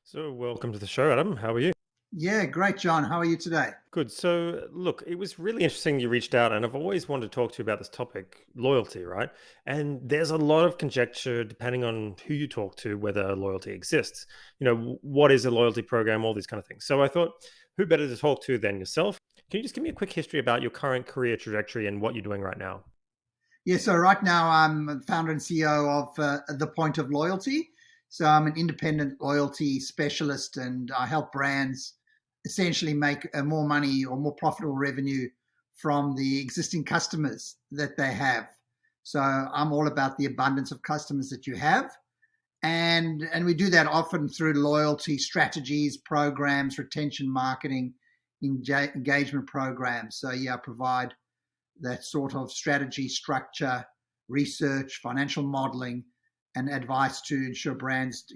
So, welcome to the show, Adam. How are you? Yeah, great, John. How are you today? Good. So, look, it was really interesting you reached out, and I've always wanted to talk to you about this topic, loyalty, right? And there's a lot of conjecture depending on who you talk to whether loyalty exists. What is a loyalty program, all these kind of things. So, I thought, who better to talk to than yourself? Can you just give me a quick history about your current career trajectory and what you're doing right now? Yeah, so right now I'm founder and CEO of The Point of Loyalty. So I'm an independent loyalty specialist and I help brands essentially make more money or more profitable revenue from the existing customers that they have. So I'm all about the abundance of customers that you have. And we do that often through loyalty strategies, programs, retention marketing, engagement programs. So yeah, I provide that sort of strategy, structure, research, financial modeling, and advice to ensure brands,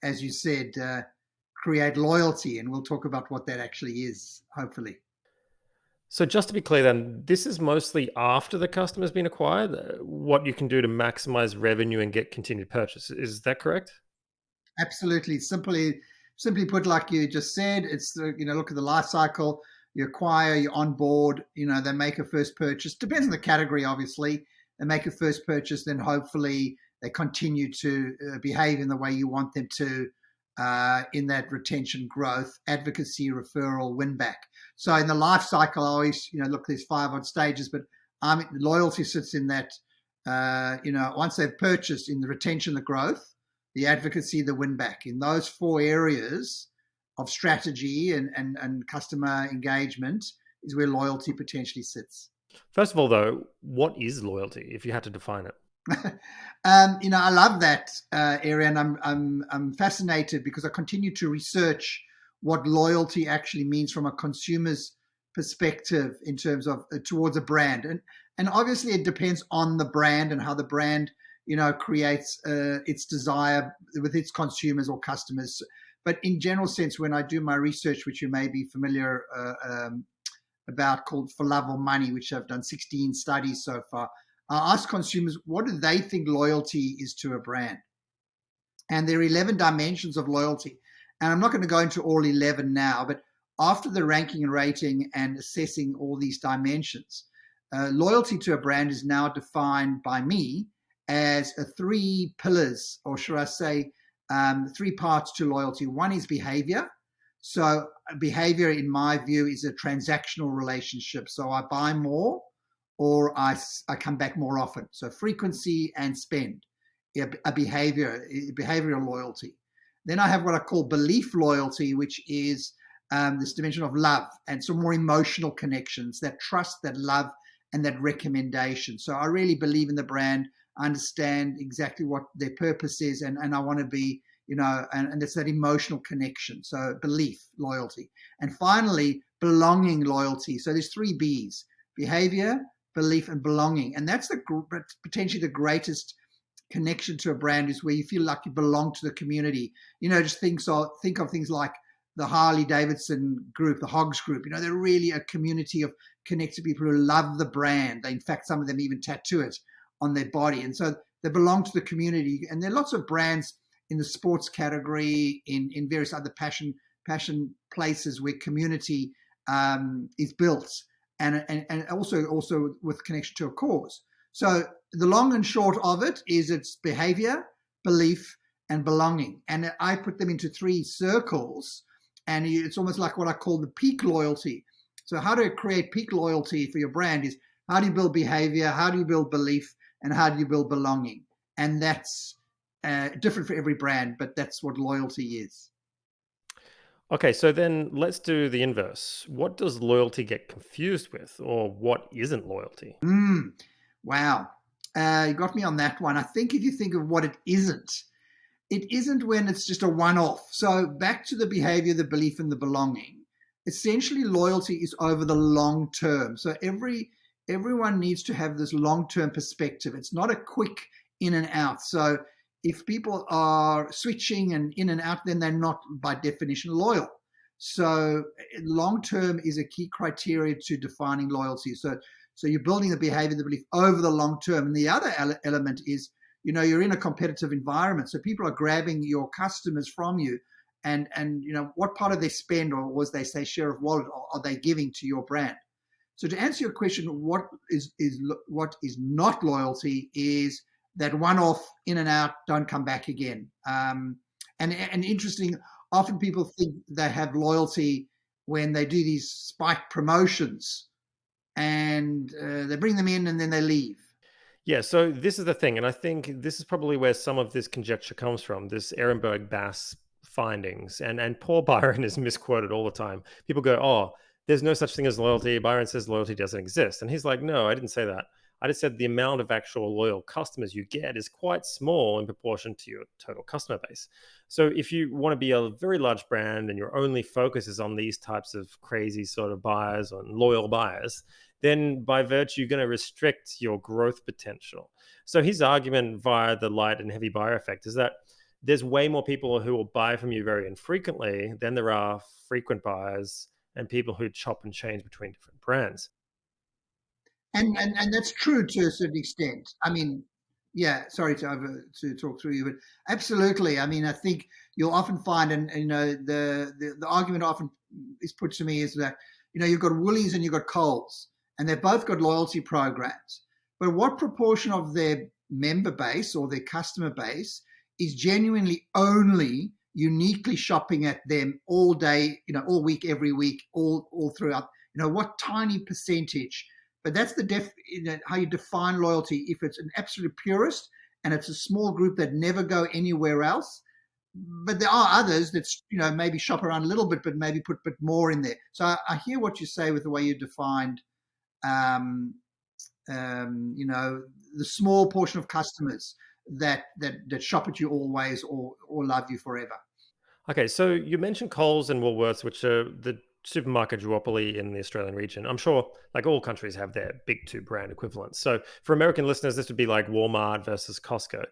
as you said, create loyalty. And we'll talk about what that actually is, hopefully. So, just to be clear, then, this is mostly after the customer's been acquired, what you can do to maximize revenue and get continued purchase. Is that correct? Absolutely. Simply put, like you just said, it's look at the life cycle. You acquire, you onboard, they make a first purchase. Depends on the category, obviously. They make a first purchase, then hopefully they continue to behave in the way you want them to in that retention, growth, advocacy, referral, win back. So in the life cycle, I always, look, there's 5 odd stages, but loyalty sits in that, once they've purchased, in the retention, the growth, the advocacy, the win back. In those 4 areas of strategy and customer engagement is where loyalty potentially sits. First of all, though, what is loyalty if you had to define it? I love that area, and I'm fascinated because I continue to research what loyalty actually means from a consumer's perspective in terms of towards a brand, and obviously it depends on the brand and how the brand creates its desire with its consumers or customers. But in general sense, when I do my research, which you may be familiar about, called For Love or Money, which I've done 16 studies so far, I ask consumers, what do they think loyalty is to a brand? And there are 11 dimensions of loyalty. And I'm not going to go into all 11 now, but after the ranking and rating and assessing all these dimensions, loyalty to a brand is now defined by me as 3 pillars, or should I say 3 parts to loyalty. One is behavior. So behavior, in my view, is a transactional relationship. So I buy more or I come back more often. So frequency and spend, a behavioral loyalty. Then I have what I call belief loyalty, which is this dimension of love and some more emotional connections, that trust, that love, and that recommendation. So I really believe in the brand. I understand exactly what their purpose is, and I want to be, and it's that emotional connection. So belief, loyalty. And finally, belonging loyalty. So there's 3 B's: behavior, belief, and belonging. And that's potentially the greatest connection to a brand, is where you feel like you belong to the community. Just think of things like the Harley Davidson group, the Hogs group. They're really a community of connected people who love the brand. In fact, some of them even tattoo it on their body. And so they belong to the community. And there are lots of brands in the sports category, in various other passion places where community is built, and also with connection to a cause. So the long and short of it is it's behavior, belief, and belonging. And I put them into 3 circles, and it's almost like what I call the peak loyalty. So how to create peak loyalty for your brand is, how do you build behavior, how do you build belief, and how do you build belonging? And that's different for every brand, but that's what loyalty is. Okay, so then let's do the inverse. What does loyalty get confused with, or what isn't loyalty? Wow. You got me on that one. I think if you think of what it isn't when it's just a one-off. So back to the behavior, the belief, and the belonging. Essentially, loyalty is over the long term. So everyone needs to have this long-term perspective. It's not a quick in and out. So if people are switching and in and out, then they're not by definition loyal. So long-term is a key criteria to defining loyalty. So you're building the behavior, the belief over the long term. And the other element is, you're in a competitive environment. So people are grabbing your customers from you. and what part of their spend, or as they say, share of wallet, are they giving to your brand? So to answer your question, what is not loyalty is that one-off in and out, don't come back again. And interesting, often people think they have loyalty when they do these spike promotions, and they bring them in and then they leave. Yeah, so this is the thing, and I think this is probably where some of this conjecture comes from, this Ehrenberg Bass findings. And Paul Byron is misquoted all the time. People go, "Oh, there's no such thing as loyalty." Byron says loyalty doesn't exist. And he's like, "No, I didn't say that. I just said the amount of actual loyal customers you get is quite small in proportion to your total customer base. So if you want to be a very large brand and your only focus is on these types of crazy sort of buyers and loyal buyers, then by virtue, you're going to restrict your growth potential." So his argument via the light and heavy buyer effect is that there's way more people who will buy from you very infrequently than there are frequent buyers and people who chop and change between different brands. And that's true to a certain extent. I mean, yeah, sorry to talk through you, but absolutely. I mean, I think you'll often find, and the argument often is put to me is that you've got Woolies and you've got Coles, and they've both got loyalty programs, but what proportion of their member base or their customer base is genuinely only uniquely shopping at them all day, all week, every week, all throughout? What tiny percentage? But that's how you define loyalty. If it's an absolute purist and it's a small group that never go anywhere else, but there are others that maybe shop around a little bit, but maybe put a bit more in there. So I hear what you say with the way you defined, um, the small portion of customers that shop at you always or love you forever. Okay, so you mentioned Coles and Woolworths, which are the supermarket duopoly in the Australian region. I'm sure, like all countries, have their big two brand equivalents. So for American listeners, this would be like Walmart versus Costco.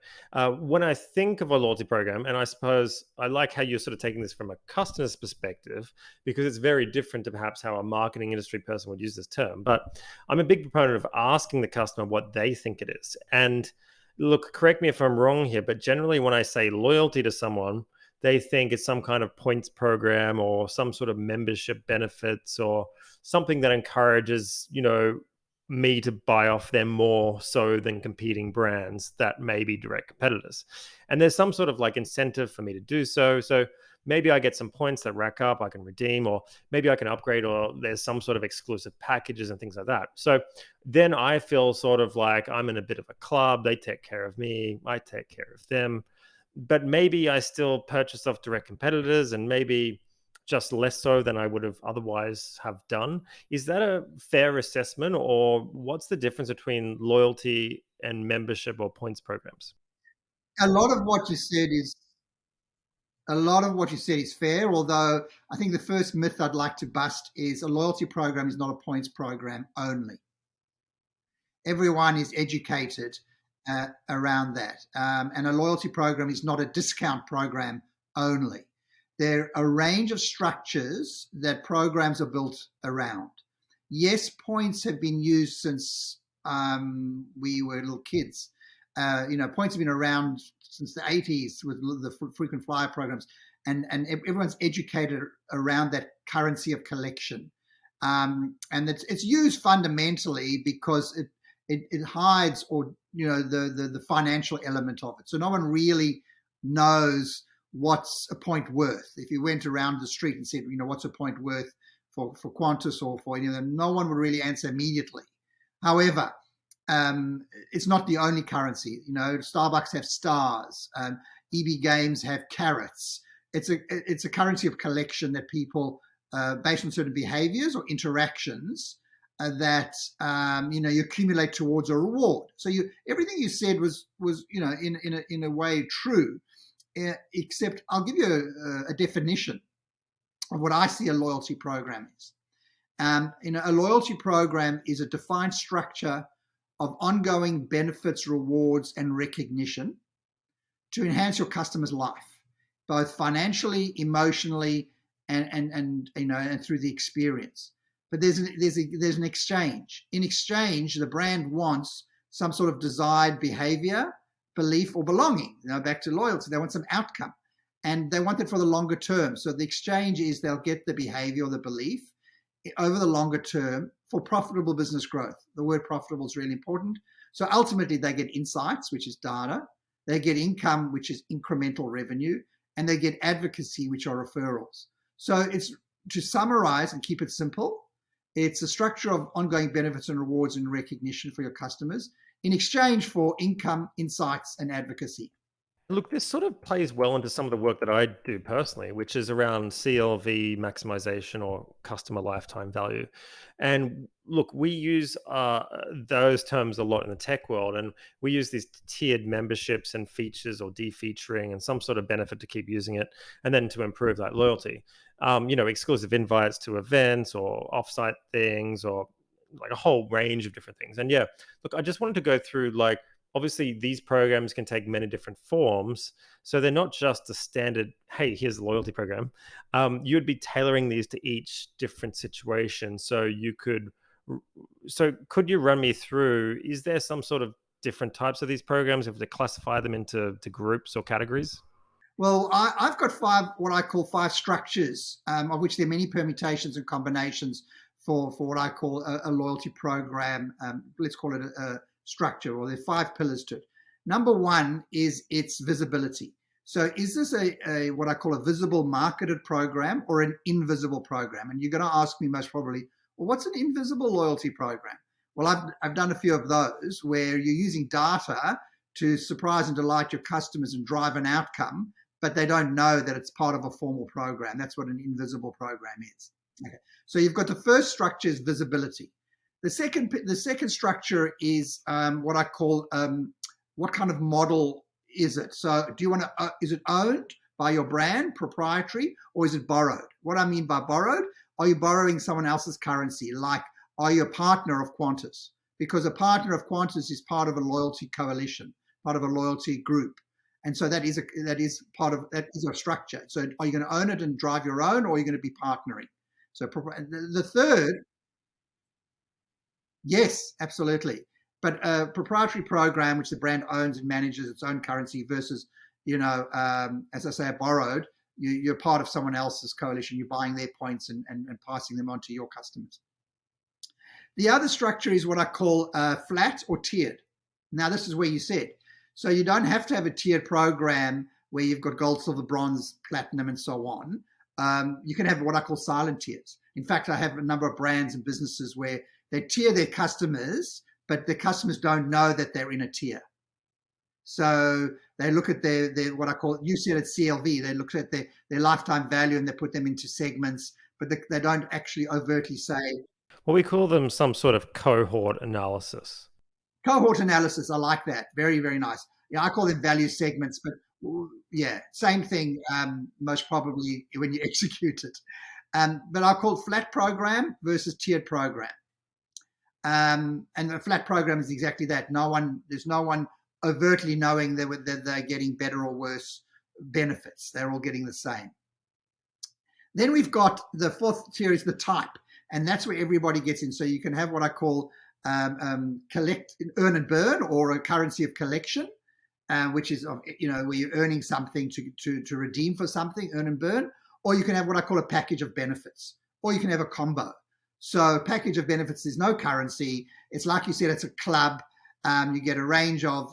When I think of a loyalty program, and I suppose I like how you're sort of taking this from a customer's perspective, because it's very different to perhaps how a marketing industry person would use this term. But I'm a big proponent of asking the customer what they think it is. And look, correct me if I'm wrong here, but generally when I say loyalty to someone, they think it's some kind of points program or some sort of membership benefits or something that encourages, me to buy off them more so than competing brands that may be direct competitors. And there's some sort of like incentive for me to do so. So maybe I get some points that rack up, I can redeem, or maybe I can upgrade, or there's some sort of exclusive packages and things like that. So then I feel sort of like I'm in a bit of a club. They take care of me, I take care of them, but maybe I still purchase off direct competitors and maybe just less so than I would have otherwise have done. Is that a fair assessment, or what's the difference between loyalty and membership or points programs? A lot of what you said is a lot of what you said is fair, although I think the first myth I'd like to bust is a loyalty program is not a points program only. Everyone is educated around that. And a loyalty program is not a discount program only. There are a range of structures that programs are built around. Yes, points have been used since we were little kids. Points have been around since the 80s with the frequent flyer programs, and everyone's educated around that currency of collection. And it's used fundamentally because it hides the financial element of it. So no one really knows what's a point worth. If you went around the street and said, what's a point worth for Qantas or for any of them, no one would really answer immediately. However, it's not the only currency. Starbucks have stars. EB Games have carrots. It's a currency of collection that people, based on certain behaviors or interactions, that you accumulate towards a reward. So everything you said was in a way true, except I'll give you a definition of what I see a loyalty program is. A loyalty program is a defined structure of ongoing benefits, rewards, and recognition to enhance your customer's life, both financially, emotionally, and through the experience. But there's an exchange. In exchange, the brand wants some sort of desired behavior, belief, or belonging. Back to loyalty, they want some outcome. and they want it for the longer term. So the exchange is they'll get the behavior or the belief over the longer term for profitable business growth. The word profitable is really important. So ultimately, they get insights, which is data. They get income, which is incremental revenue, and they get advocacy, which are referrals. So it's, to summarize and keep it simple, it's a structure of ongoing benefits and rewards and recognition for your customers in exchange for income, insights, and advocacy. Look, this sort of plays well into some of the work that I do personally, which is around CLV maximization or customer lifetime value. And look, we use those terms a lot in the tech world, and we use these tiered memberships and features or defeaturing and some sort of benefit to keep using it, and then to improve that loyalty. Exclusive invites to events or offsite things, or like a whole range of different things. And yeah, look, I just wanted to go through, like, obviously these programs can take many different forms, so they're not just a standard, hey, here's a loyalty program. You would be tailoring these to each different situation. So could you run me through, is there some sort of different types of these programs, if they classify them into groups or categories? Well, I've got five, what I call five structures, of which there are many permutations and combinations for what I call a loyalty program. Let's call it a structure, or there are five pillars to it. Number one is its visibility. So is this a what I call a visible marketed program or an invisible program? And you're going to ask me most probably, well, what's an invisible loyalty program? Well, I've done a few of those where you're using data to surprise and delight your customers and drive an outcome, but they don't know that it's part of a formal program. That's what an invisible program is. Okay. So you've got the first structure is visibility. The second structure is what I call what kind of model is it? So do you want to, is it owned by your brand, proprietary, or is it borrowed? What I mean by borrowed, are you borrowing someone else's currency? Like, are you a partner of Qantas? Because a partner of Qantas is part of a loyalty coalition, part of a loyalty group. And so that is a structure. So are you going to own it and drive your own, or are you going to be partnering? So the third, yes, absolutely. But a proprietary program, which the brand owns and manages its own currency, versus, as I say, borrowed, you're part of someone else's coalition. You're buying their points and passing them on to your customers. The other structure is what I call flat or tiered. Now, this is where you said, so you don't have to have a tiered program where you've got gold, silver, bronze, platinum, and so on. You can have what I call silent tiers. In fact, I have a number of brands and businesses where they tier their customers, but the customers don't know that they're in a tier. So they look at their what I call, you said it's CLV, they look at their lifetime value and they put them into segments, but they don't actually overtly say. Well, we call them some sort of cohort analysis. Cohort analysis, I like that. Very, very nice. Yeah, I call them value segments, but yeah, same thing, most probably when you execute it. But I call it flat program versus tiered program. And a flat program is exactly that. There's no one overtly knowing that they're getting better or worse benefits. They're all getting the same. Then we've got the fourth tier is the type, and that's where everybody gets in. So you can have what I call collect, earn and burn, or a currency of collection, which is where you're earning something to redeem for something, earn and burn, or you can have what I call a package of benefits, or you can have a combo. So package of benefits is no currency. It's like you said, it's a club. You get a range of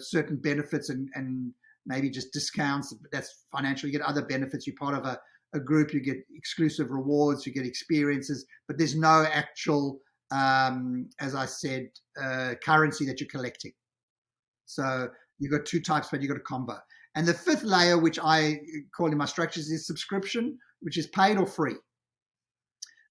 certain benefits and maybe just discounts. That's financial. You get other benefits. You're part of a group. You get exclusive rewards. You get experiences. But there's no actual, as I said, currency that you're collecting. So you've got two types, but you've got a combo. And the fifth layer, which I call in my structures, is subscription, which is paid or free,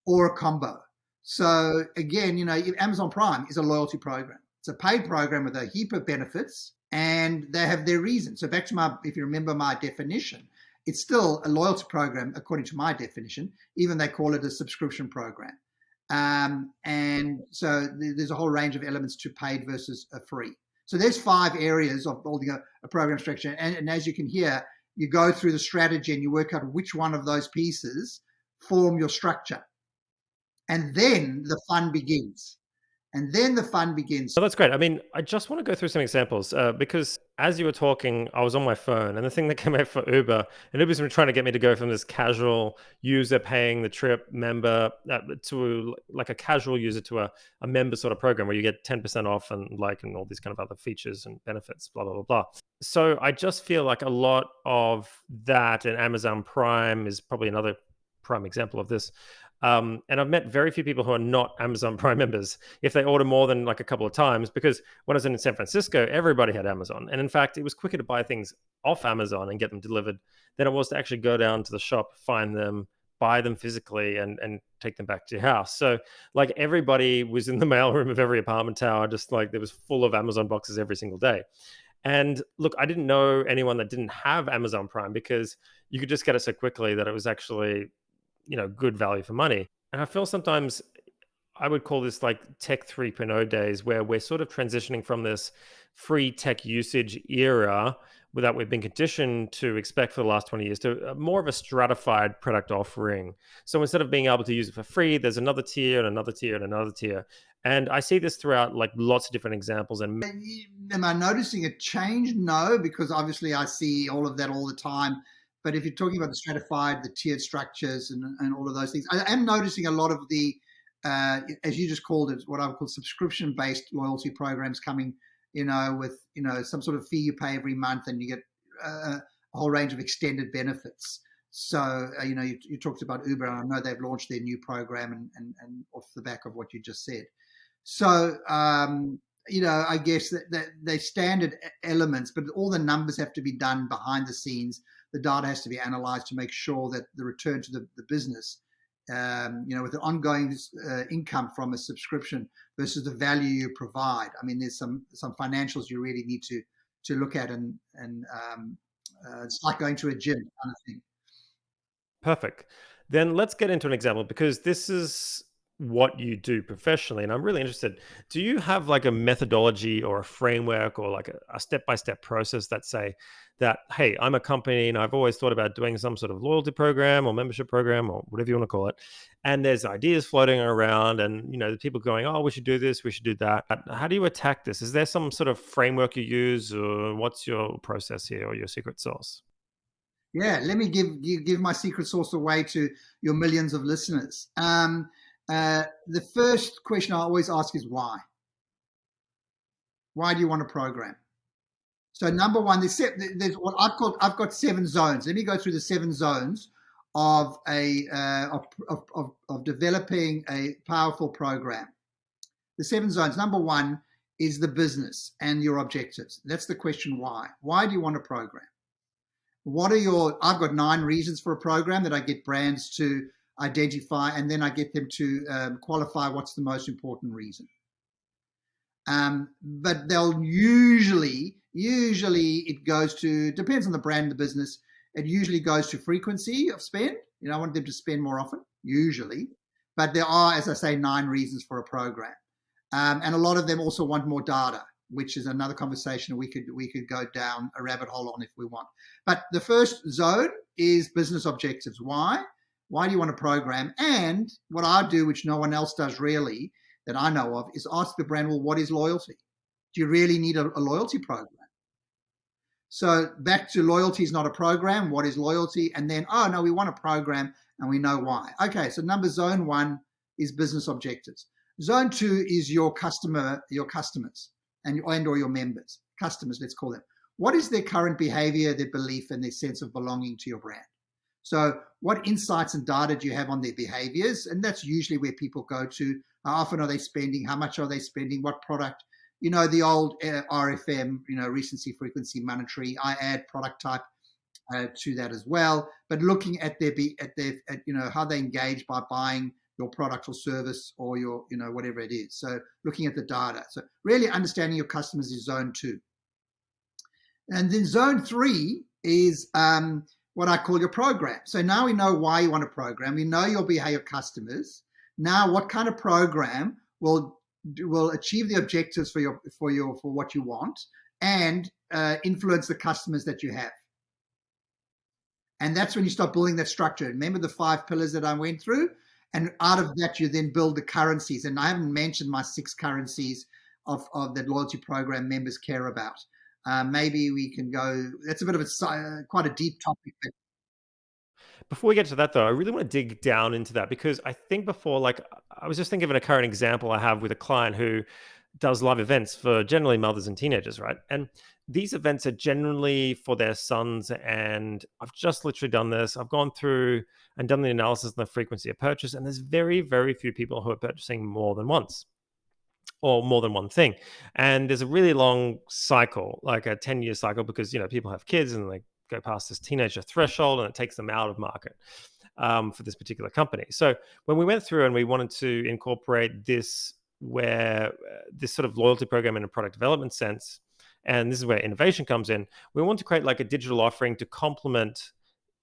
or a combo. So again, Amazon Prime is a loyalty program. It's a paid program with a heap of benefits, and they have their reason. So back to if you remember my definition, it's still a loyalty program according to my definition, even they call it a subscription program. And so there's a whole range of elements to paid versus a free. So there's 5 areas of building a program structure. And as you can hear, you go through the strategy and you work out which one of those pieces form your structure. And then the fun begins. and then the fun begins. So that's great. I mean, I just want to go through some examples because as you were talking, I was on my phone, and the thing that came out for Uber, and Uber's been trying to get me to go from this casual user paying the trip member to like a casual user to a member sort of program where you get 10% off and all these kind of other features and benefits, blah, blah, blah, blah. So I just feel like a lot of that, and Amazon Prime is probably another prime example of this. And I've met very few people who are not Amazon Prime members if they order more than like a couple of times, because when I was in San Francisco, everybody had Amazon. And in fact, it was quicker to buy things off Amazon and get them delivered than it was to actually go down to the shop, find them, buy them physically, and take them back to your house. So like everybody was in the mailroom of every apartment tower, just like there was full of Amazon boxes every single day. And look, I didn't know anyone that didn't have Amazon Prime because you could just get it so quickly that it was actually, good value for money. And I feel sometimes I would call this like tech 3.0 days, where we're sort of transitioning from this free tech usage era that we've been conditioned to expect for the last 20 years to more of a stratified product offering. So instead of being able to use it for free, there's another tier and another tier and another tier. And I see this throughout like lots of different examples. And Am I noticing a change? No, because obviously I see all of that all the time. But if you're talking about the stratified, the tiered structures, and all of those things, I am noticing a lot of the, as you just called it, what I would call subscription-based loyalty programs coming, with some sort of fee you pay every month, and you get a whole range of extended benefits. So you talked about Uber, and I know they've launched their new program, and off the back of what you just said. So I guess that they standard elements, but all the numbers have to be done behind the scenes. The data has to be analyzed to make sure that the return to the business, with the ongoing income from a subscription versus the value you provide. I mean, there's some financials you really need to look at, and it's like going to a gym kind of thing. perfect. Then let's get into an example, because this is what you do professionally. And I'm really interested. Do you have like a methodology or a framework or like a step-by-step process that say that, hey, I'm a company and I've always thought about doing some sort of loyalty program or membership program or whatever you want to call it. And there's ideas floating around, and the people going, oh, we should do this, we should do that. How do you attack this? Is there some sort of framework you use, or what's your process here or your secret sauce? Yeah, let me give my secret sauce away to your millions of listeners. The first question I always ask is why. Why do you want a program? So number one, there's what I've got 7 zones. Let me go through the 7 zones of of developing a powerful program. The 7 zones. Number one is the business and your objectives. That's the question why. Why do you want a program? I've got 9 reasons for a program that I get brands to identify, and then I get them to qualify what's the most important reason. But they'll usually it goes to, depends on the brand and the business. It usually goes to frequency of spend. I want them to spend more often, usually. But there are, as I say, 9 reasons for a program. And a lot of them also want more data, which is another conversation we could go down a rabbit hole on if we want. But the first zone is business objectives. Why? Why do you want a program? And what I do, which no one else does really, that I know of, is ask the brand, well, what is loyalty? Do you really need a loyalty program? So back to loyalty is not a program. What is loyalty? And then, oh, no, we want a program and we know why. Okay, so zone 1 is business objectives. Zone 2 is your customers and or your members. Customers, let's call them. What is their current behavior, their belief, and their sense of belonging to your brand? So what insights and data do you have on their behaviors? And that's usually where people go to. How often are they spending? How much are they spending? What product? The old RFM, recency, frequency, monetary. I add product type to that as well. But looking at how they engage by buying your product or service, or your, whatever it is. So looking at the data. So really understanding your customers is zone 2. And then zone 3 is what I call your program. So now we know why you want a program. We know your behavior customers. Now, what kind of program will achieve the objectives for what you want, and influence the customers that you have. And that's when you start building that structure. Remember the 5 pillars that I went through? And out of that, you then build the currencies. And I haven't mentioned my 6 currencies of that loyalty program members care about. Maybe we can go. That's a bit of a quite a deep topic. But Before we get to that, though, I really want to dig down into that because I think before, like, I was just thinking of a current example I have with a client who does live events for generally mothers and teenagers, right? And these events are generally for their sons. And I've just literally done this. I've gone through and done the analysis on the frequency of purchase, and there's very, very few people who are purchasing more than once or more than one thing. And there's a really long cycle, like a 10-year cycle, because people have kids and they go past this teenager threshold and it takes them out of market for this particular company. So when we went through and we wanted to incorporate this, where this sort of loyalty program in a product development sense, and this is where innovation comes in, we want to create like a digital offering to complement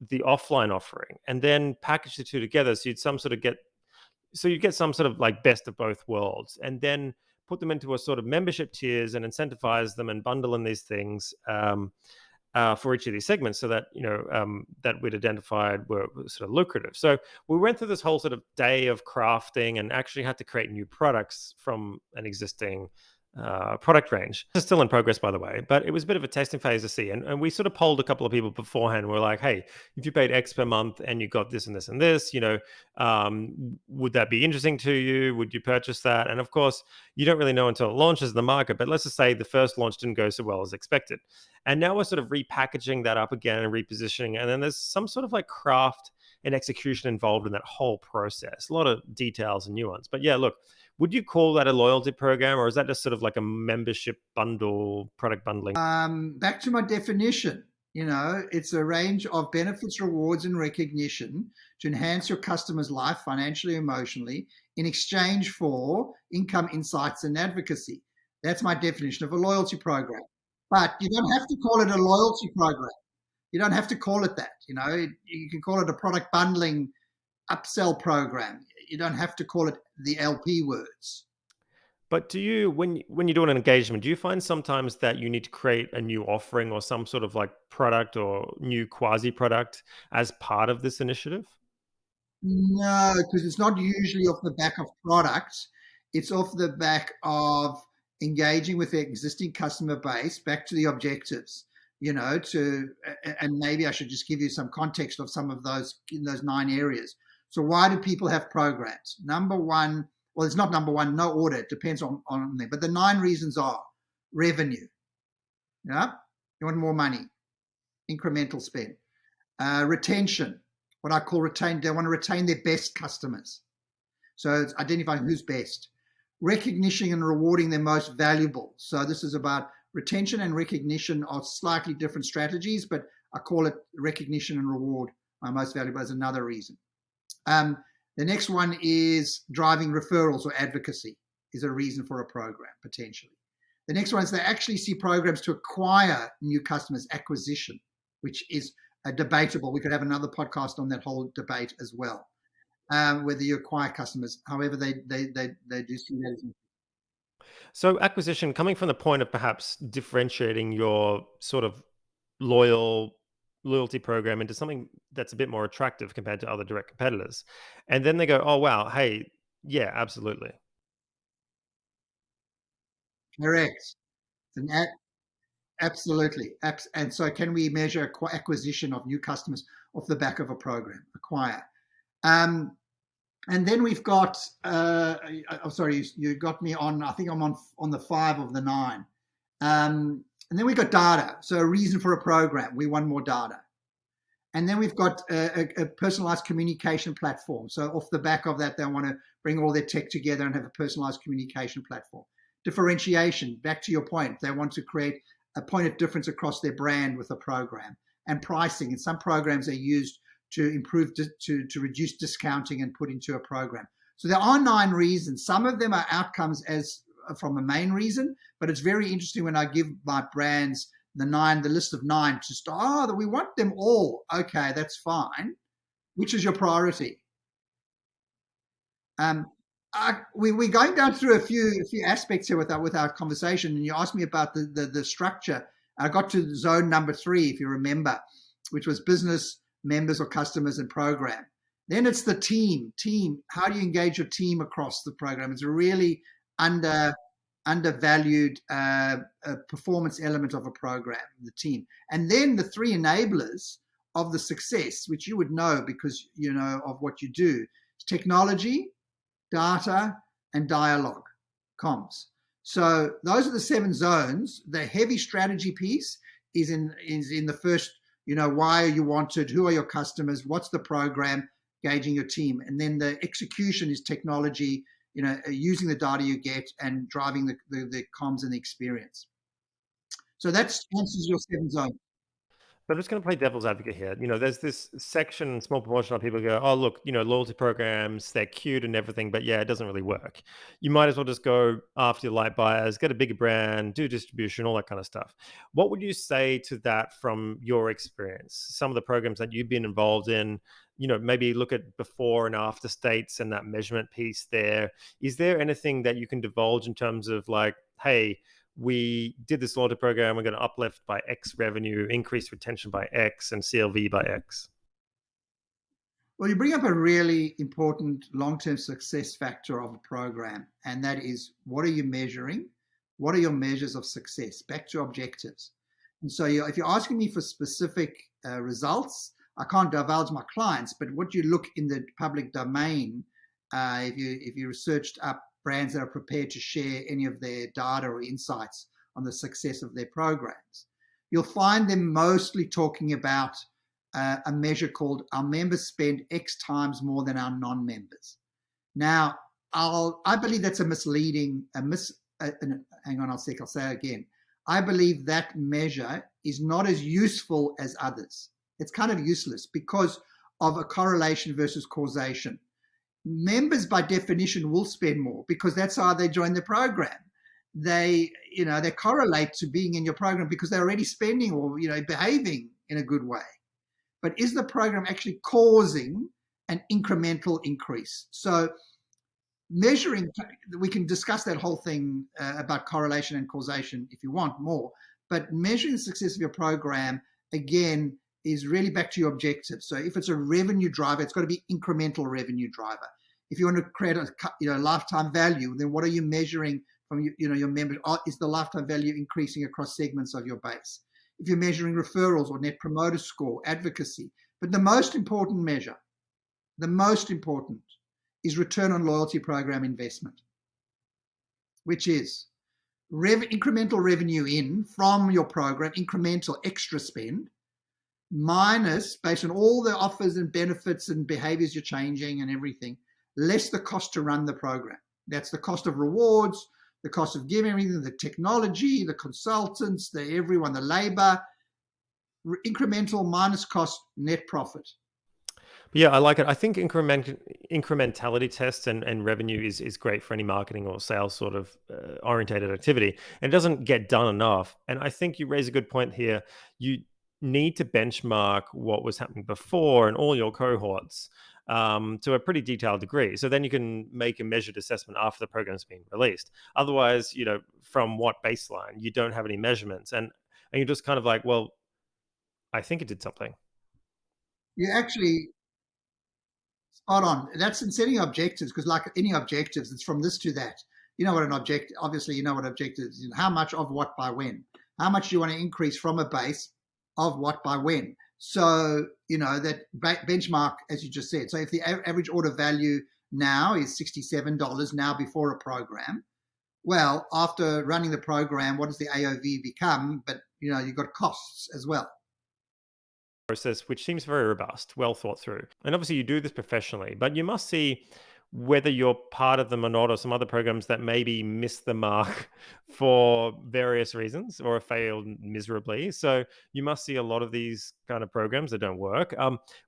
the offline offering and then package the two together so you get some sort of like best of both worlds, and then put them into a sort of membership tiers and incentivize them and bundle in these things for each of these segments, so that that we'd identified were sort of lucrative. So we went through this whole sort of day of crafting and actually had to create new products from an existing product range. It's still in progress, by the way, but it was a bit of a testing phase to see. And we sort of polled a couple of people beforehand. We're like, hey, if you paid X per month and you got this and this and this, would that be interesting to you? Would you purchase that? And of course, you don't really know until it launches in the market. But let's just say the first launch didn't go so well as expected. And now we're sort of repackaging that up again and repositioning. And then there's some sort of like craft and execution involved in that whole process. A lot of details and nuance. But yeah, look, would you call that a loyalty program, or is that just sort of like a membership bundle, product bundling? back to my definition. It's a range of benefits, rewards, and recognition to enhance your customer's life financially, emotionally, in exchange for income, insights, and advocacy. That's my definition of a loyalty program. But you don't have to call it a loyalty program. You don't have to call it that. You can call it a product bundling upsell program. You don't have to call it the LP words. But do you, when you're doing an engagement, do you find sometimes that you need to create a new offering or some sort of like product or new quasi product as part of this initiative? No, because it's not usually off the back of products. It's off the back of engaging with the existing customer base, back to the objectives, and maybe I should just give you some context of some of those in those 9 areas. So why do people have programs? Number one, well, it's not number one, no order. It depends on them. But the 9 reasons are revenue. Yeah. You want more money, incremental spend. Retention, what I call retain. They want to retain their best customers. So it's identifying who's best. Recognition and rewarding their most valuable. So this is about retention and recognition are slightly different strategies, but I call it recognition and reward my most valuable as another reason. The next one is driving referrals or advocacy is a reason for a program, potentially. The next one is they actually see programs to acquire new customers, acquisition, which is debatable. We could have another podcast on that whole debate as well, whether you acquire customers. However, they do see that as. So acquisition, coming from the point of perhaps differentiating your sort of loyalty program into something that's a bit more attractive compared to other direct competitors. And then they go, oh, wow, hey, yeah, absolutely. Correct. And absolutely. And so can we measure acquisition of new customers off the back of a program, acquire? And then we've got, I'm sorry, you got me on, I think I'm on the 5 of the 9. And then we've got data. So a reason for a program, we want more data. And then we've got a personalized communication platform. So off the back of that, they want to bring all their tech together and have a personalized communication platform. Differentiation, back to your point, they want to create a point of difference across their brand with a program. And pricing, and some programs are used to improve, to reduce discounting and put into a program. So there are 9 reasons. Some of them are outcomes as from a main reason, but it's very interesting when I give my brands the list of 9 to start. That we want them all. Okay, that's fine. Which is your priority? We're going down through a few aspects here with our conversation, and you asked me about the structure. I got to zone number 3, if you remember, which was business, members or customers, and program. Then it's the team. Team. How do you engage your team across the program? It's a really under undervalued performance element of a program, the team. And then the three enablers of the success, which you would know because you know of what you do: technology, data, and dialogue, comms. So those are the seven zones. The heavy strategy piece is in the first. You know, why are you wanted? Who are your customers? What's the program? Gauging your team, and then the execution is technology. You know, using the data you get and driving the comms and the experience. So that answers your seven zones. But I'm just going to play devil's advocate here. There's this section, small proportion of people go, oh, look, loyalty programs, they're cute and everything, but yeah, it doesn't really work. You might as well just go after your light buyers, get a bigger brand, do distribution, all that kind of stuff. What would you say to that from your experience? Some of the programs that you've been involved in, maybe look at before and after states and that measurement piece there. Is there anything that you can divulge in terms of like, hey, we did this loyalty program, we're going to uplift by X revenue, increase retention by X, and CLV by X? Well, you bring up a really important long-term success factor of a program, and that is what are you measuring? What are your measures of success? Back to objectives. And so, if you're asking me for specific results, I can't divulge my clients, but what you look in the public domain, if you researched up brands that are prepared to share any of their data or insights on the success of their programs, you'll find them mostly talking about a measure called our members spend X times more than our non-members. Now, I believe that's a misleading, hang on, I'll say it again. I believe that measure is not as useful as others. It's kind of useless because of a correlation versus causation. Members, by definition, will spend more because that's how they join the program. They correlate to being in your program because they're already spending or behaving in a good way. But is the program actually causing an incremental increase? So measuring, we can discuss that whole thing about correlation and causation if you want more, but measuring the success of your program, again, is really back to your objectives. So if it's a revenue driver, it's got to be incremental revenue driver. If you want to create a lifetime value, then what are you measuring from your members? Is the lifetime value increasing across segments of your base? If you're measuring referrals or net promoter score, advocacy. But the most important measure, is return on loyalty program investment, which is incremental revenue in from your program, incremental extra spend, minus, based on all the offers and benefits and behaviors you're changing and everything, less the cost to run the program. That's the cost of rewards, the cost of giving everything, the technology, the consultants, everyone, the labor, incremental minus cost, net profit. Yeah, I like it. I think incrementality tests and revenue is great for any marketing or sales sort of orientated activity. And it doesn't get done enough. And I think you raise a good point here. You need to benchmark what was happening before in all your cohorts to a pretty detailed degree. So then you can make a measured assessment after the program's been released. Otherwise, from what baseline, you don't have any measurements. And you're just kind of like, well, I think it did something. You actually spot on. That's in setting objectives, because like any objectives, it's from this to that. You know what an objective, obviously, you know what objectives is. How much of what by when? How much do you want to increase from a base of what by when? So, that benchmark, as you just said. So if the average order value now is $67 now before a program, well, after running the program, what does the AOV become? But, you've got costs as well. Process, which seems very robust, well thought through. And obviously you do this professionally, but you must see whether you're part of them or not, or some other programs that maybe miss the mark for various reasons or have failed miserably. So you must see a lot of these kind of programs that don't work.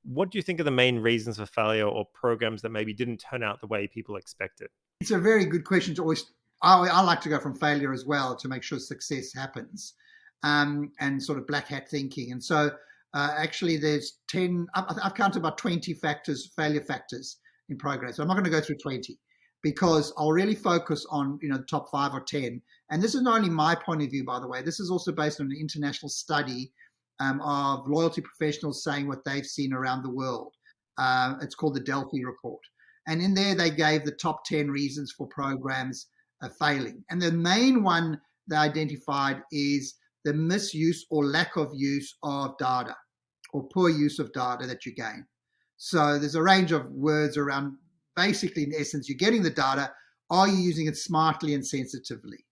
What do you think are the main reasons for failure or programs that maybe didn't turn out the way people expected? It's a very good question to always. I like to go from failure as well to make sure success happens, and sort of black hat thinking. And so actually there's 10, I've counted about 20 factors, failure factors in programs. So I'm not going to go through 20 because I'll really focus on, the top 5 or 10. And this is not only my point of view, by the way, this is also based on an international study of loyalty professionals saying what they've seen around the world. It's called the Delphi report. And in there, they gave the top 10 reasons for programs failing. And the main one they identified is the misuse or lack of use of data, or poor use of data that you gain. So there's a range of words around, basically, in essence, you're getting the data. Are you using it smartly and sensitively?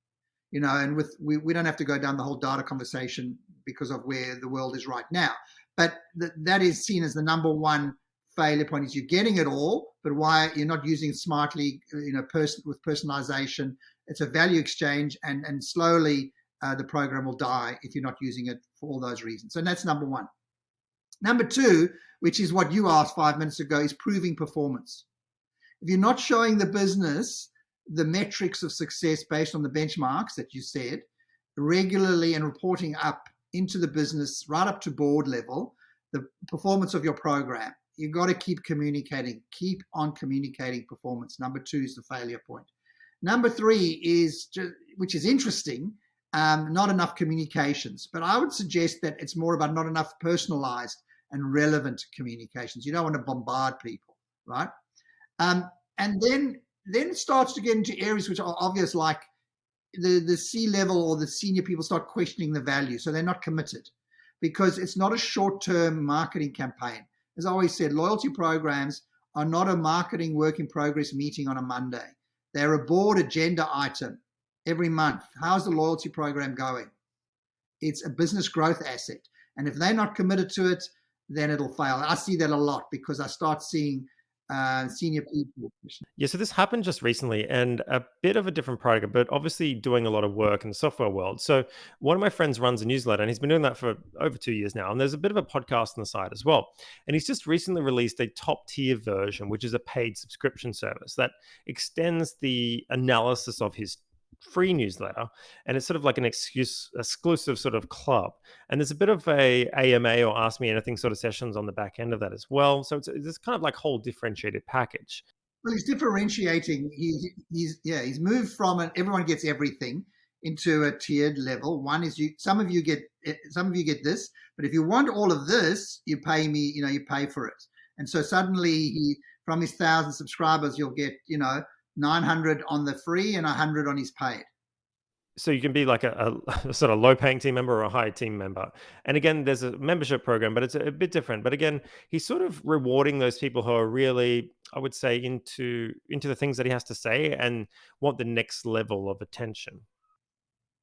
And we don't have to go down the whole data conversation because of where the world is right now. But that is seen as the number one failure point, is you're getting it all, but why you're not using it smartly, with personalization. It's a value exchange, and slowly the program will die if you're not using it for all those reasons. So that's number one. Number two, which is what you asked 5 minutes ago, is proving performance. If you're not showing the business the metrics of success based on the benchmarks that you said regularly, and reporting up into the business right up to board level, the performance of your program, you've got to keep on communicating performance. Number two is the failure point. Number three is, which is interesting, not enough communications. But I would suggest that it's more about not enough personalized and relevant communications. You don't want to bombard people, right? And then it starts to get into areas which are obvious, like the C-level or the senior people start questioning the value. So they're not committed, because it's not a short-term marketing campaign. As I always said, loyalty programs are not a marketing work in progress meeting on a Monday. They're a board agenda item every month. How's the loyalty program going? It's a business growth asset. And if they're not committed to it, then it'll fail. I see that a lot, because I start seeing senior people. Yeah, so this happened just recently, and a bit of a different product, but obviously doing a lot of work in the software world. So one of my friends runs a newsletter, and he's been doing that for over 2 years now. And there's a bit of a podcast on the side as well. And he's just recently released a top tier version, which is a paid subscription service that extends the analysis of his free newsletter, and it's sort of like an exclusive sort of club. And there's a bit of a AMA, or Ask Me Anything, sort of sessions on the back end of that as well. So it's this kind of like whole differentiated package. Well, he's differentiating. He's moved from an everyone gets everything into a tiered level. One is some of you get this, but if you want all of this, you pay me. You pay for it. And so suddenly, from his 1,000 subscribers, you'll get 900 on the free and 100 on his paid. So you can be like a sort of low paying team member or a high team member. And again, there's a membership program, but it's a bit different. But again, he's sort of rewarding those people who are really, I would say, into the things that he has to say and want the next level of attention.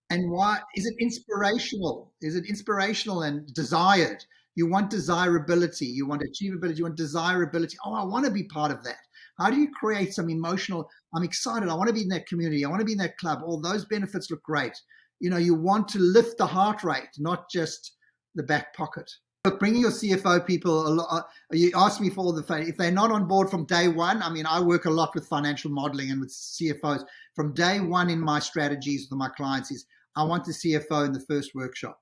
And why is it inspirational? Is it inspirational and desired? You want desirability, you want achievability, you want desirability. Oh, I want to be part of that. How do you create some emotional? I'm excited. I want to be in that community. I want to be in that club. All those benefits look great. You want to lift the heart rate, not just the back pocket. Look, bringing your CFO people, you asked me for all if they're not on board from day one. I mean, I work a lot with financial modeling and with CFOs. From day one in my strategies for my clients is, I want the CFO in the first workshop.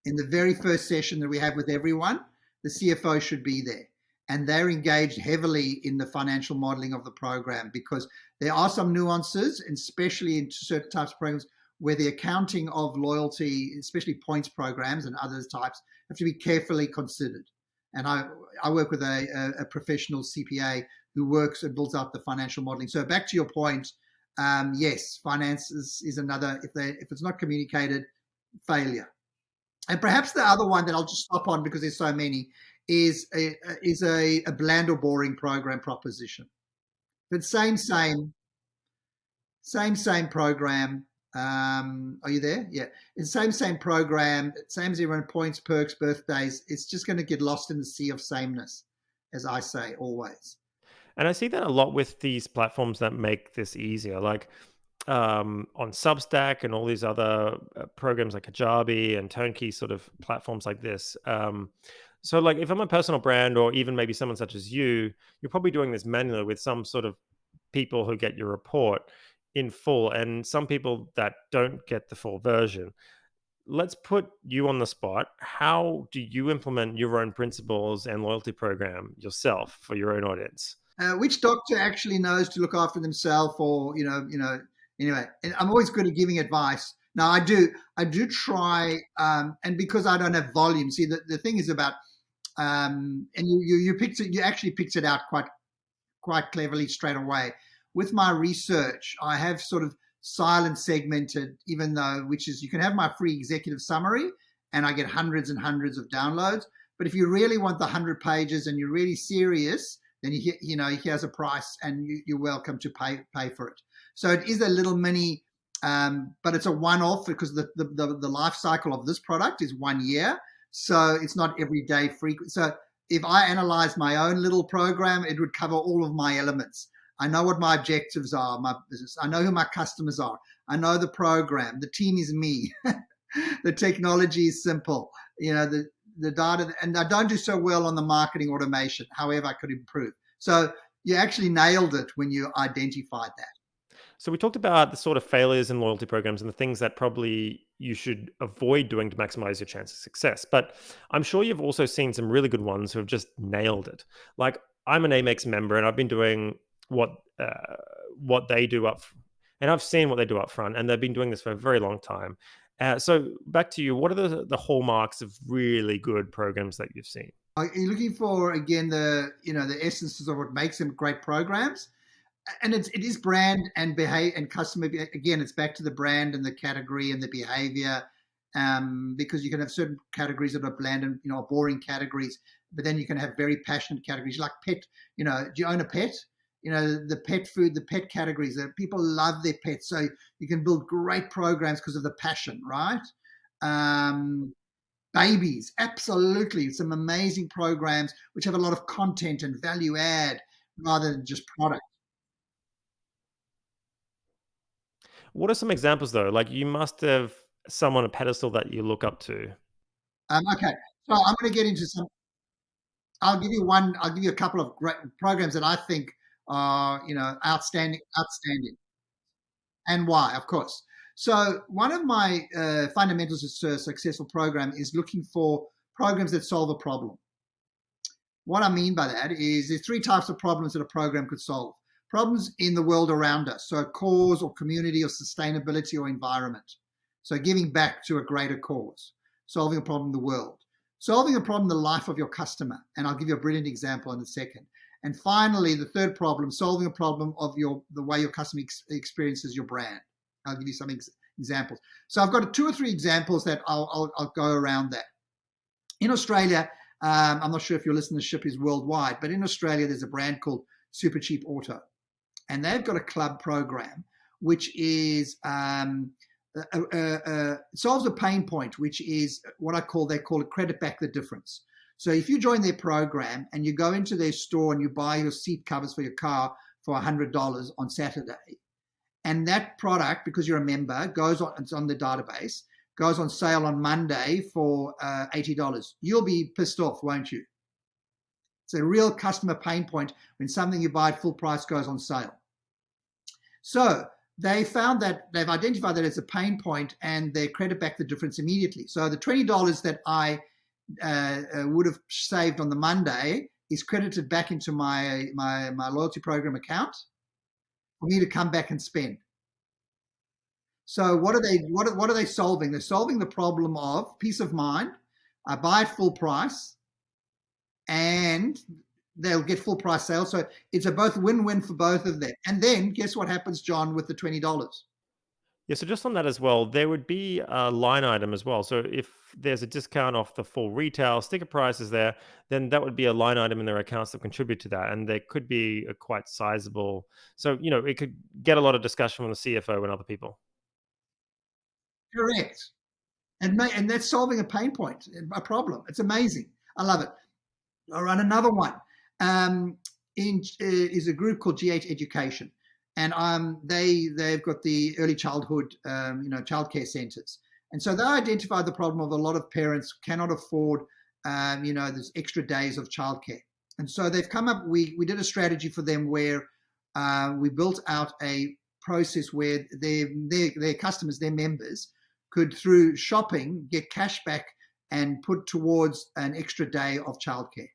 In the very first session that we have with everyone, the CFO should be there. And they're engaged heavily in the financial modeling of the program, because there are some nuances, especially in certain types of programs, where the accounting of loyalty, especially points programs and other types, have to be carefully considered. And I work with a professional CPA who works and builds out the financial modeling. So back to your point, yes, finance is another, if it's not communicated, failure. And perhaps the other one that I'll just stop on, because there's so many, is a bland or boring program proposition. But same program. Are you there? Yeah. It's same program, same as everyone, points, perks, birthdays. It's just going to get lost in the sea of sameness, as I say, always. And I see that a lot with these platforms that make this easier, like on Substack and all these other programs like Kajabi and Turnkey sort of platforms like this. So like if I'm a personal brand, or even maybe someone such as you're probably doing this manually with some sort of people who get your report in full, and some people that don't get the full version. Let's put you on the spot. How do you implement your own principles and loyalty program yourself for your own audience? Which doctor actually knows to look after themselves, or anyway, and I'm always good at giving advice. Now I do try, and because I don't have volume. See, the thing is about and you picked it. You actually picked it out quite cleverly straight away. With my research, I have sort of silent segmented, even though, which is, you can have my free executive summary and I get hundreds and hundreds of downloads. But if you really want the 100 pages and you're really serious, then here's a price and you're welcome to pay for it. So it is a little mini, but it's a one-off because the life cycle of this product is 1 year. So it's not everyday frequent. So if I analyze my own little program, it would cover all of my elements. I know what my objectives are, my business. I know who my customers are. I know the program. The team is me. The technology is simple. The data, and I don't do so well on the marketing automation. However, I could improve. So you actually nailed it when you identified that. So we talked about the sort of failures in loyalty programs and the things that probably you should avoid doing to maximize your chance of success. But I'm sure you've also seen some really good ones who have just nailed it. Like I'm an Amex member and I've been doing what uh, what they do and I've seen what they do up front, and they've been doing this for a very long time. So back to you, what are the hallmarks of really good programs that you've seen? Are you looking for, again, the essences of what makes them great programs? And it is brand and behavior and customer. Again, it's back to the brand and the category and the behavior, because you can have certain categories that are bland and boring categories, but then you can have very passionate categories like pet. Do you own a pet? The pet food, the pet categories that people love their pets, so you can build great programs because of the passion, right? Um, Babies, absolutely, some amazing programs which have a lot of content and value add rather than just product. What are some examples though? Like you must have someone a pedestal that you look up to. Okay, so I'm going to get into some. I'll give you one. I'll give you a couple of great programs that I think are, outstanding, and why, of course. So one of my fundamentals to a successful program is looking for programs that solve a problem. What I mean by that is there's three types of problems that a program could solve. Problems in the world around us, so a cause or community or sustainability or environment. So giving back to a greater cause, solving a problem in the world, solving a problem in the life of your customer. And I'll give you a brilliant example in a second. And finally, the third problem, solving a problem of the way your customer experiences your brand. I'll give you some examples. So I've got two or three examples that I'll go around that. In Australia, I'm not sure if your listenership is worldwide, but in Australia, there's a brand called Super Cheap Auto, and they've got a club program which is solves a pain point, which is what they call it credit back the difference. So if you join their program and you go into their store and you buy your seat covers for your car for $100 on Saturday, and that product, because you're a member, it's on the database, goes on sale on Monday for $80. You'll be pissed off, won't you? It's a real customer pain point when something you buy at full price goes on sale. So they've identified that as a pain point, and they credit back the difference immediately. So the $20 that I would have saved on the Monday is credited back into my loyalty program account for me to come back and spend. So what are they solving? They're solving the problem of peace of mind. I buy at full price, and they'll get full price sales. So it's a both win-win for both of them. And then guess what happens, John, with the $20? Yeah, so just on that as well, there would be a line item as well. So if there's a discount off the full retail sticker prices there, then that would be a line item in their accounts that contribute to that. And there could be a quite sizable, so, it could get a lot of discussion from the CFO and other people. Correct. And that's solving a pain point, a problem. It's amazing. I love it. I'll run another one. Is a group called G8 Education, and they've got the early childhood, childcare centres, and so they identified the problem of a lot of parents cannot afford, there's extra days of childcare, and so they've come up. We did a strategy for them where we built out a process where their customers, their members, could through shopping get cash back and put towards an extra day of childcare.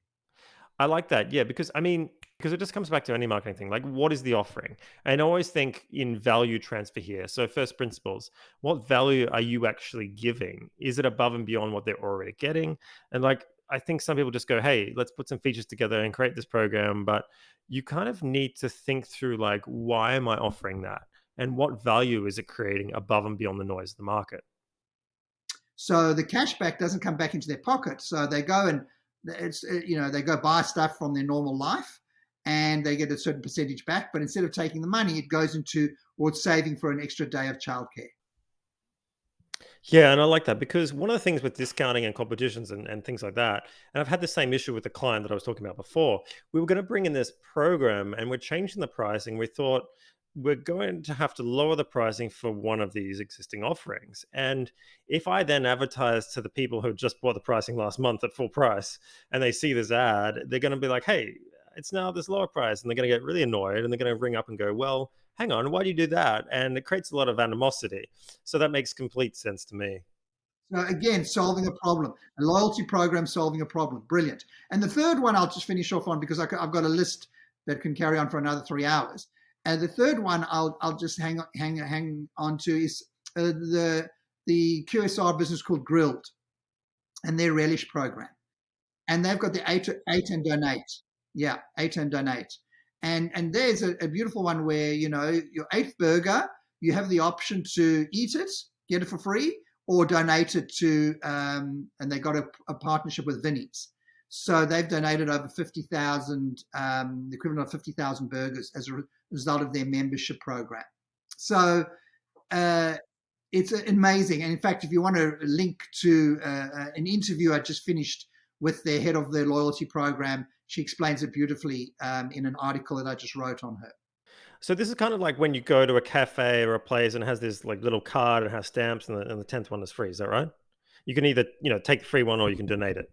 I like that. Yeah, because it just comes back to any marketing thing. Like, what is the offering? And I always think in value transfer here. So, first principles, what value are you actually giving? Is it above and beyond what they're already getting? And like, I think some people just go, hey, let's put some features together and create this program. But you kind of need to think through, like, why am I offering that? And what value is it creating above and beyond the noise of the market? So the cashback doesn't come back into their pocket. So they go and they go buy stuff from their normal life, and they get a certain percentage back. But instead of taking the money, it goes into towards saving for an extra day of childcare. Yeah, and I like that because one of the things with discounting and competitions and things like that, and I've had the same issue with the client that I was talking about before. We were going to bring in this program and we're changing the pricing. We thought we're going to have to lower the pricing for one of these existing offerings. And if I then advertise to the people who just bought the pricing last month at full price and they see this ad, they're going to be like, hey, it's now this lower price. And they're going to get really annoyed and they're going to ring up and go, well, hang on, why do you do that? And it creates a lot of animosity. So that makes complete sense to me. So again, solving a problem, a loyalty program solving a problem. Brilliant. And the third one I'll just finish off on because I've got a list that can carry on for another 3 hours. And the third one I'll just hang on to is the QSR business called Grilled and their relish program. And they've got the eight and donate. Yeah, eight and donate. And there's a beautiful one where your eighth burger, you have the option to eat it, get it for free, or donate it to. And they got a partnership with Vinnie's, so they've donated over 50,000, the equivalent of 50,000 burgers as a result of their membership program. So uh, it's amazing. And in fact, if you want to link to an interview I just finished with the head of their loyalty program, she explains it beautifully in an article that I just wrote on her. So this is kind of like when you go to a cafe or a place and it has this like little card and it has stamps and the 10th one is free. Is that right? You can either, take the free one or you can donate it.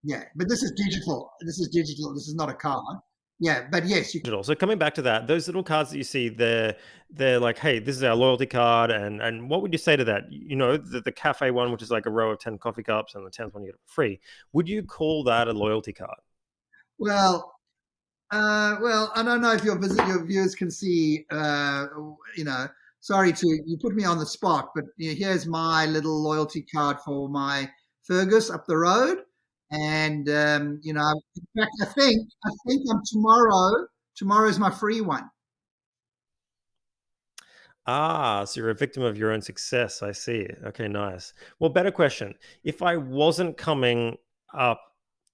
Yeah, but this is digital. This is digital. This is not a card. Yeah, but yes, you. Digital. So coming back to that, those little cards that you see, they're like, hey, this is our loyalty card. And what would you say to that? The cafe one, which is like a row of 10 coffee cups, and the 10th one you get free. Would you call that a loyalty card? Well, I don't know if your viewers can see. Sorry to you put me on the spot, but here's my little loyalty card for my Fergus up the road, and in fact, I think I'm tomorrow. Tomorrow's my free one. Ah, so you're a victim of your own success. I see. Okay, nice. Well, better question. If I wasn't coming up,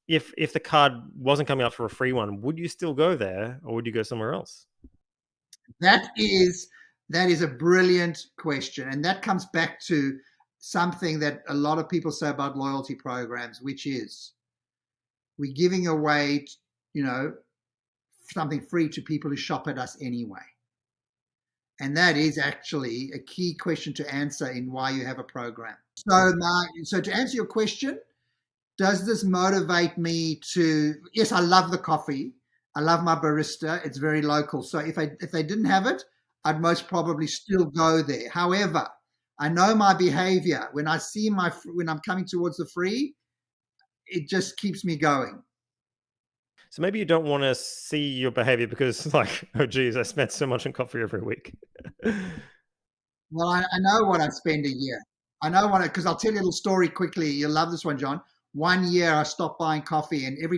if the card wasn't coming up for a free one, would you still go there or would you go somewhere else? That is that is a brilliant question, and that comes back to something that a lot of people say about loyalty programs, which is we're giving away, you know, something free to people who shop at us anyway. And that is actually a key question to answer in why you have a program. So to answer your question, does this motivate me to? Yes, I love the coffee. I love my barista. It's very local. So if they didn't have it, I'd most probably still go there. However, I know my behavior when I see when I'm coming towards the free, it just keeps me going. So maybe you don't want to see your behavior because, like, oh, geez, I spent so much on coffee every week. Well, I know what I spend a year. I know what because I'll tell you a little story quickly. You'll love this one, John. One year I stopped buying coffee, and every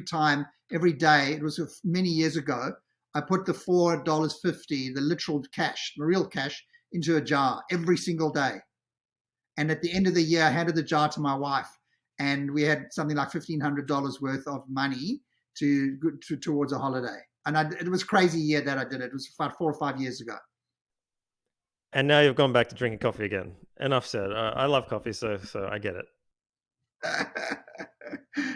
day, it was many years ago, I put the $4.50, the literal cash, the real cash, into a jar every single day. And at the end of the year, I handed the jar to my wife, and we had something like $1,500 worth of money towards a holiday. And it was a crazy year that I did it. It was about 4 or 5 years ago. And now you've gone back to drinking coffee again. Enough said. I love coffee, so I get it.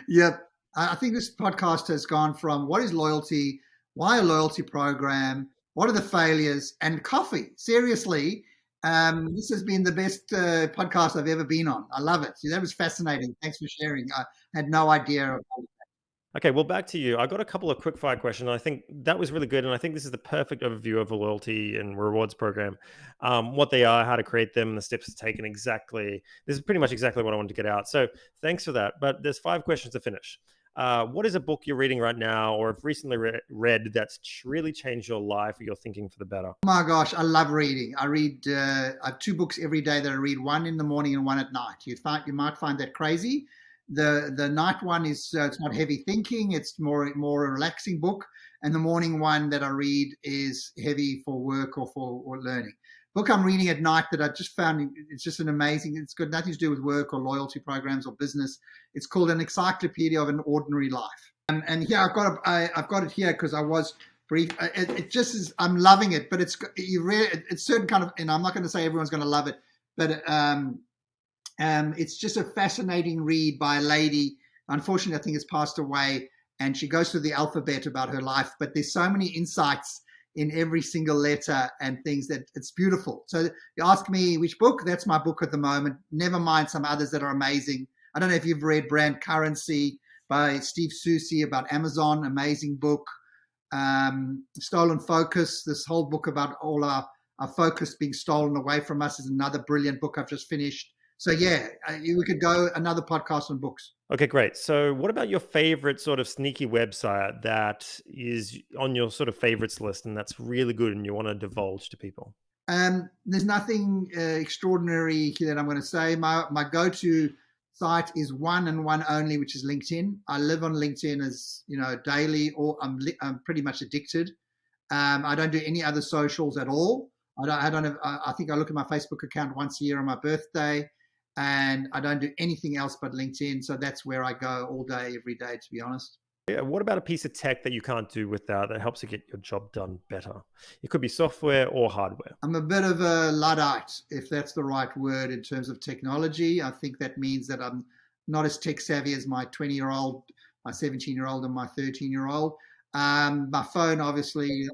Yep. I think this podcast has gone from what is loyalty, why a loyalty program, what are the failures, and coffee. Seriously, this has been the best podcast I've ever been on. I love it. That was fascinating. Thanks for sharing. I had no idea. Okay, well, back to you. I got a couple of quick fire questions. I think that was really good, and I think this is the perfect overview of a loyalty and rewards program. What they are, how to create them, and the steps to take, and exactly this is pretty much exactly what I wanted to get out. So thanks for that. But there's 5 questions to finish. What is a book you're reading right now, or have recently read that's really changed your life or your thinking for the better? Oh my gosh, I love reading. I have 2 books every day that I read, one in the morning and one at night. You might find that crazy, The night one is it's not heavy thinking; it's more a relaxing book. And the morning one that I read is heavy for work or learning. Book I'm reading at night that I just found it's just an amazing. It's got nothing to do with work or loyalty programs or business. It's called An Encyclopedia of an Ordinary Life. And here I've got it here because I was brief. It just is. I'm loving it, but it's certain kind of. And I'm not going to say everyone's going to love it, but it's just a fascinating read by a lady. Unfortunately, I think it's passed away, and she goes through the alphabet about her life. But there's so many insights in every single letter and things that it's beautiful. So you ask me which book? That's my book at the moment. Never mind some others that are amazing. I don't know if you've read Brand Currency by Steve Susi about Amazon. Amazing book. Stolen Focus. This whole book about all our focus being stolen away from us is another brilliant book I've just finished. So yeah, we could go another podcast on books. Okay, great. So what about your favorite sort of sneaky website that is on your sort of favorites list and that's really good and you want to divulge to people? There's nothing extraordinary that I'm going to say. My go-to site is one and one only, which is LinkedIn. I live on LinkedIn as daily, or I'm pretty much addicted. I don't do any other socials at all. I don't have. I think I look at my Facebook account once a year on my birthday, and I don't do anything else but LinkedIn. So that's where I go all day, every day, to be honest. Yeah, what about a piece of tech that you can't do without that helps you get your job done better? It could be software or hardware. I'm a bit of a Luddite, if that's the right word in terms of technology. I think that means that I'm not as tech savvy as my 20-year-old, my 17-year-old, and my 13-year-old. My phone obviously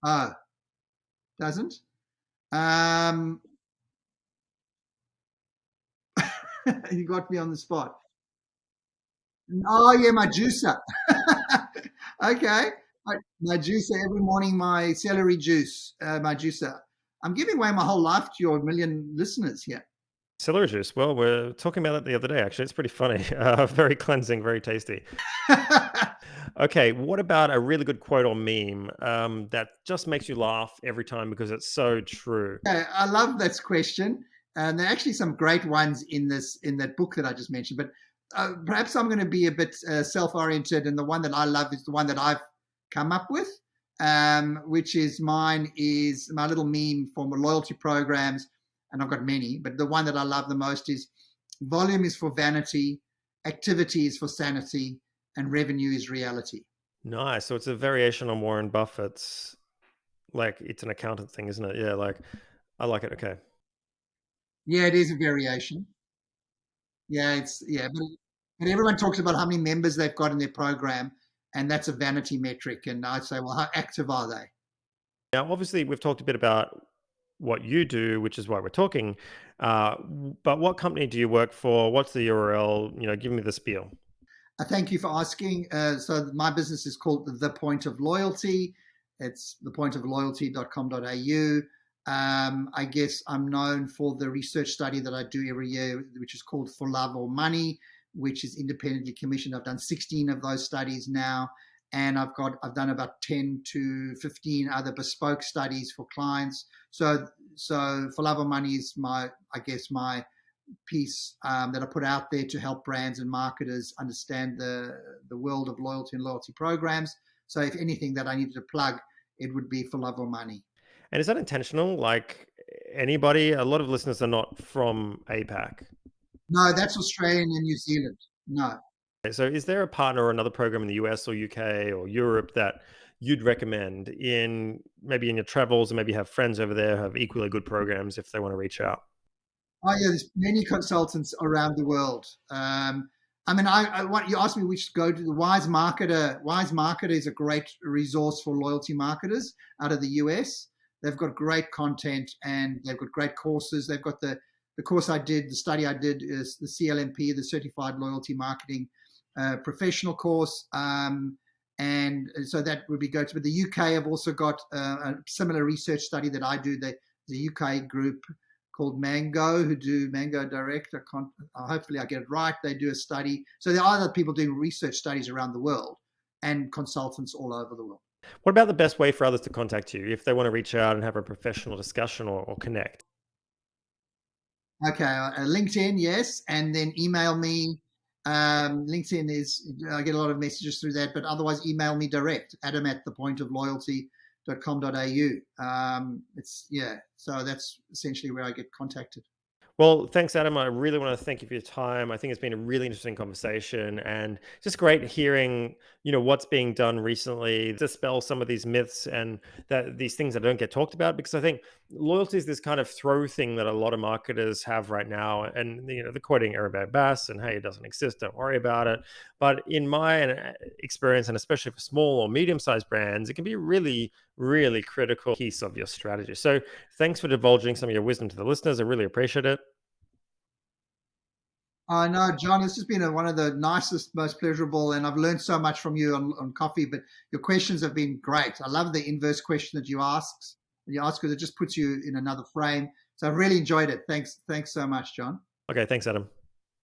oh, doesn't. Um, you got me on the spot. Oh yeah, my juicer. Okay, my juicer every morning. My celery juice, my juicer. I'm giving away my whole life to your million listeners here. Celery juice. Well, we're talking about it the other day, actually. It's pretty funny. Very cleansing, very tasty. Okay, what about a really good quote or meme that just makes you laugh every time because it's so true? Yeah, I love that question. And there are actually some great ones in that book that I just mentioned. But perhaps I'm going to be a bit self-oriented, and the one that I love is the one that I've come up with, which is mine is my little meme for my loyalty programs, and I've got many. But the one that I love the most is volume is for vanity, activity is for sanity, and revenue is reality. Nice. So it's a variation on Warren Buffett's, like, it's an accountant thing, isn't it? Yeah, like, I like it. Okay. Yeah, it is a variation. Yeah, but everyone talks about how many members they've got in their program, and that's a vanity metric. And I say, well, how active are they? Now, obviously, we've talked a bit about what you do, which is why we're talking. But what company do you work for? What's the URL? Give me the spiel. Thank you for asking. So my business is called The Point of Loyalty. It's thepointofloyalty.com.au. I guess I'm known for the research study that I do every year, which is called For Love or Money, which is independently commissioned. I've done 16 of those studies now, and I've done about 10 to 15 other bespoke studies for clients. So For Love or Money is my piece that I put out there to help brands and marketers understand the world of loyalty and loyalty programs. So if anything that I needed to plug, it would be For Love or Money. And is that intentional? Like anybody, a lot of listeners are not from APAC. No, that's Australian and New Zealand. No. So is there a partner or another program in the US or UK or Europe that you'd recommend in maybe in your travels and maybe have friends over there who have equally good programs if they want to reach out? Oh yeah, there's many consultants around the world. I mean, I want you asked me which to go to. The Wise Marketer. Wise Marketer is a great resource for loyalty marketers out of the US. They've got great content and they've got great courses. They've got the course I did, the study I did is the CLMP, the Certified Loyalty Marketing Professional course. And so that would be go to. But the UK have also got a similar research study that I do. The UK group called Mango, who do Mango Direct. Hopefully I get it right. They do a study. So there are other people doing research studies around the world and consultants all over the world. What about the best way for others to contact you if they want to reach out and have a professional discussion or connect? Okay, LinkedIn, yes, and then email me. LinkedIn is, I get a lot of messages through that, but otherwise email me direct, Adam at thepointofloyalty.com.au. It's, yeah, so that's essentially where I get contacted. Well, thanks, Adam. I really want to thank you for your time. I think it's been a really interesting conversation and just great hearing, what's being done recently to dispel some of these myths and that these things that don't get talked about. Because I think loyalty is this kind of throw thing that a lot of marketers have right now. And, they're quoting Arabelle Bass and, hey, it doesn't exist. Don't worry about it. But in my experience, and especially for small or medium sized brands, it can be really, really critical piece of your strategy. So thanks for divulging some of your wisdom to the listeners. I really appreciate it. I know, John, it's just been one of the nicest, most pleasurable, and I've learned so much from you on coffee. But your questions have been great. I love the inverse question that you ask because it just puts you in another frame. So I've really enjoyed it. Thanks so much, John. Okay, thanks, Adam.